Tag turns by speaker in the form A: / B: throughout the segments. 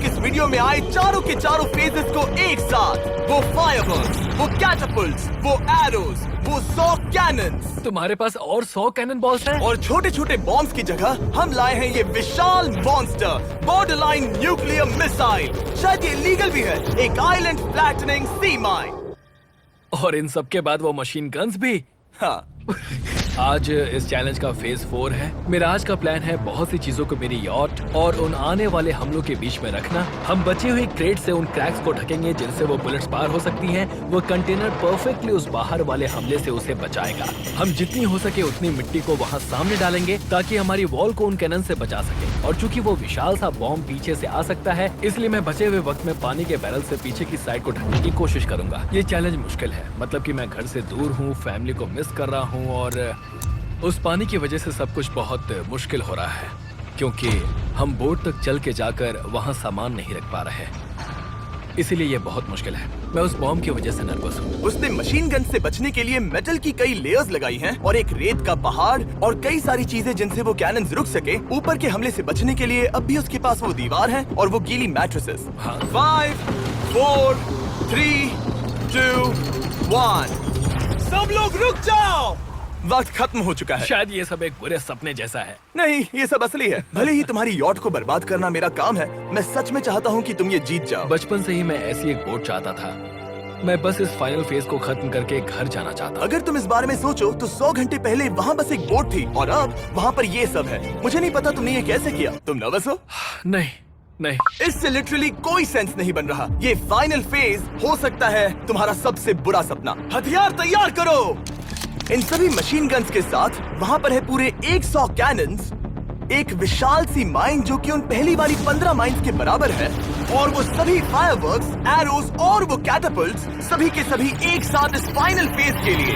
A: इस वीडियो में आए चारों के चारों फेजेस को एक साथ, वो फायरवर्क्स, वो कैटapults, वो एरोज, वो 100 कैनन्स।
B: तुम्हारे पास और 100 कैनन बॉल्स हैं?
A: और छोटे छोटे बॉम्ब्स की जगह हम लाए हैं ये विशाल मॉन्स्टर, बॉर्डरलाइन न्यूक्लियर मिसाइल। शायद ये लीगल भी है, एक आइलैंड फ्लैटनिंग सी माइन।
B: और इन सब के बाद वो मशीन गन्स भी।
A: हाँ,
B: आज इस चैलेंज का फेज 4 है। मेरा आज का प्लान है बहुत सी चीजों को मेरी यॉट और उन आने वाले हमलों के बीच में रखना। हम बचे हुए क्रेट से उन क्रैक्स को ढकेंगे जिनसे वो बुलेट्स पार हो सकती हैं। वो कंटेनर परफेक्टली उस बाहर वाले हमले से उसे बचाएगा। हम जितनी हो सके उतनी मिट्टी को वहाँ सामने डालेंगे ताकि हमारी वॉल को उन कैनन से बचा सके। और चूंकि वो विशाल सा बॉम्ब पीछे से आ सकता है, इसलिए मैं बचे हुए वक्त में पानी के बैरल से पीछे की साइड को ढकने की कोशिश करूंगा। ये चैलेंज मुश्किल है, मतलब कि मैं घर से दूर हूँ, फैमिली को मिस कर रहा हूँ और उस पानी की वजह से सब कुछ बहुत मुश्किल हो रहा है क्योंकि हम बोट तक चल के जाकर वहाँ सामान नहीं रख पा रहे हैं। इसीलिए ये बहुत मुश्किल है। मैं उस बॉम्ब की वजह से नर्वस हूँ।
A: उसने मशीन गन से बचने के लिए मेटल की कई लेयर्स लगाई हैं और एक रेत का पहाड़ और कई सारी चीजें जिनसे वो कैनन रुक सके। ऊपर के हमले से बचने के लिए अब भी उसके पास वो दीवार है और वो गीली मैट्रेसेस।
B: हाँ।
A: 5, 4, 3, 2, 1। सब लोग रुक जाओ, वक्त खत्म हो चुका है।
B: शायद ये सब एक बुरे सपने जैसा है।
A: नहीं, ये सब असली है। भले ही तुम्हारी यॉट को बर्बाद करना मेरा काम है, मैं सच में चाहता हूँ कि तुम ये जीत जाओ।
B: बचपन से ही मैं ऐसी एक बोट चाहता था। मैं बस इस फाइनल फेज को खत्म करके घर जाना चाहता।
A: अगर तुम इस बारे में सोचो तो 100 घंटे पहले वहाँ बस एक बोट थी और अब वहाँ पर ये सब है। मुझे नहीं पता तुमने ये कैसे किया। तुम नर्वस हो?
B: नहीं नहीं,
A: इससे लिटरली कोई सेंस नहीं बन रहा। ये फाइनल फेज हो सकता है तुम्हारा सबसे बुरा सपना। हथियार तैयार करो। इन सभी मशीन गन्स के साथ वहाँ पर है पूरे 100 कैनन्स, एक विशाल सी माइन जो कि उन पहली वाली 15 माइंस के बराबर है, और वो सभी फायरवर्क्स, एरोज और वो कैटapults सभी के सभी एक साथ इस फाइनल फेज के लिए।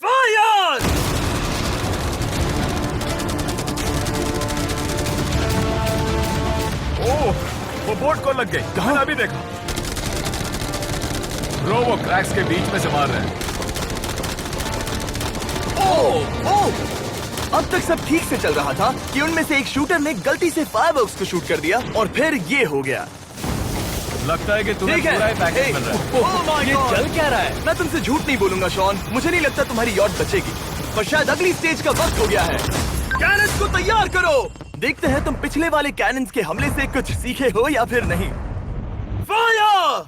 A: फायर!
C: ओह, वो बोट को लग गई।
A: कहाँ?
C: मैंने अभी देखा। ब्रो, वो क्रैक्स के बीच में से मार रहे हैं।
A: ओह! अब तक सब ठीक से चल रहा था कि उनमें से एक शूटर ने गलती से फायरवर्क्स को शूट कर दिया और फिर ये हो गया।
C: लगता है कि तुम्हें
A: ठीक है।
C: पूरा ही पैकेज मिल रहा है।
A: Oh my
B: ये
A: God!
B: चल क्या रहा है?
A: मैं तुमसे झूठ नहीं बोलूंगा शॉन, मुझे नहीं लगता तुम्हारी यॉट बचेगी। पर शायद अगली स्टेज का वक्त हो गया है। कैनन्स को तैयार करो। देखते हैं तुम पिछले वाले कैनन्स के हमले से कुछ सीखे हो या फिर नहीं। फायर!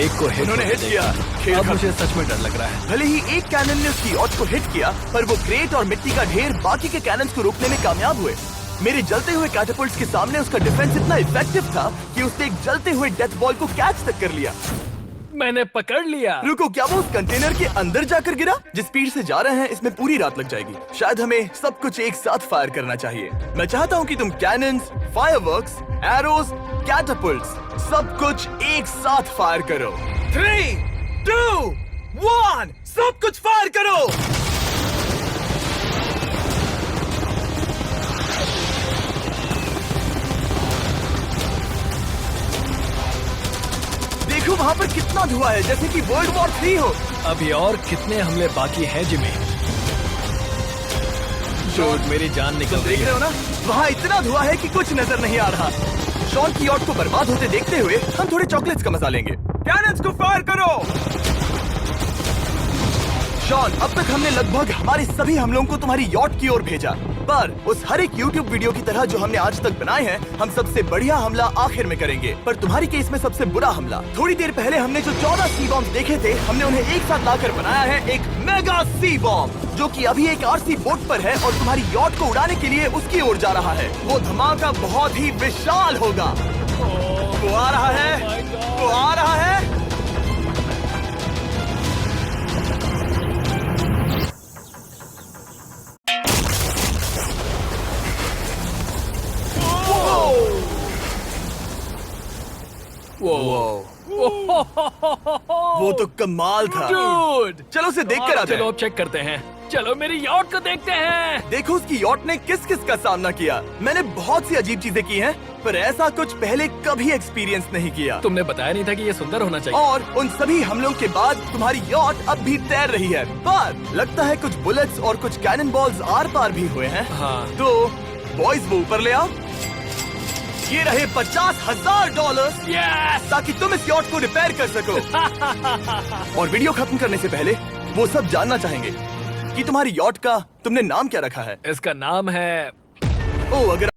B: एक को हिट
A: उन्होंने हिट किया। खेल
B: अब
A: खत्म।
B: मुझे सच में डर लग रहा है।
A: भले ही एक कैनन ने उसकी यॉट को हिट किया, पर वो क्रेट और मिट्टी का ढेर बाकी के कैनन्स को रोकने में कामयाब हुए। मेरे जलते हुए कैटapults के सामने उसका डिफेंस इतना इफेक्टिव था कि उसने एक जलते हुए डेथ बॉल को कैच तक कर लिया।
B: मैंने पकड़ लिया।
A: रुको, क्या वो उस कंटेनर के अंदर जाकर गिरा? जिस स्पीड से जा रहे हैं इसमें पूरी रात लग जाएगी। शायद हमें सब कुछ एक साथ फायर करना चाहिए। मैं चाहता हूँ कि तुम कैनन्स, फायरवर्क्स, एरोज, कैटapults सब कुछ एक साथ फायर करो। 3, 2, 1, सब कुछ फायर करो। देखो वहाँ पर कितना धुआं है, जैसे कि वर्ल्ड वॉर 3 हो।
B: अभी और कितने हमले बाकी हैं जिमी? शोर, मेरी जान निकल
A: तुम
B: रही
A: देख रहे
B: है।
A: हो ना, वहाँ इतना धुआं है कि कुछ नजर नहीं आ रहा। शॉन की यॉट को बर्बाद होते देखते हुए हम थोड़े चॉकलेट्स का मजा लेंगे। कैनन्स को फायर करो। शॉन, अब तक हमने लगभग हमारे सभी हमलों को तुम्हारी यॉट की ओर भेजा, पर उस हर एक YouTube वीडियो की तरह जो हमने आज तक बनाए हैं, हम सबसे बढ़िया हमला आखिर में करेंगे। पर तुम्हारी केस में सबसे बुरा हमला, थोड़ी देर पहले हमने जो 14 सी बॉम्ब देखे थे, हमने उन्हें एक साथ लाकर बनाया है एक मेगा सी बॉम्ब, जो कि अभी एक RC बोट पर है और तुम्हारी यॉट को उड़ाने के लिए उसकी ओर जा रहा है। वो धमाका बहुत ही विशाल होगा। वो आ रहा है, वो आ रहा है। वो तो कमाल था।
B: Dude!
A: चलो उसे देख कर आते
B: चलो
A: हैं।
B: अब चेक करते हैं। चलो मेरी यॉट को देखते हैं।
A: देखो उसकी यॉट ने किस किस का सामना किया। मैंने बहुत सी अजीब चीजें की हैं, पर ऐसा कुछ पहले कभी एक्सपीरियंस नहीं किया।
B: तुमने बताया नहीं था कि ये सुंदर होना चाहिए।
A: और उन सभी हमलों के बाद तुम्हारी यॉट अब भी तैर रही है, पर लगता है कुछ बुलेट्स और कुछ कैनन बॉल्स आर पार भी हुए हैं।
B: हाँ।
A: तो बॉयज वो ऊपर ले आओ। ये रहे $50,000
B: यस!
A: ताकि तुम इस यॉट को रिपेयर कर सको। और वीडियो खत्म करने से पहले वो सब जानना चाहेंगे कि तुम्हारी यॉट का तुमने नाम क्या रखा है।
B: इसका नाम है
A: ओ, अगर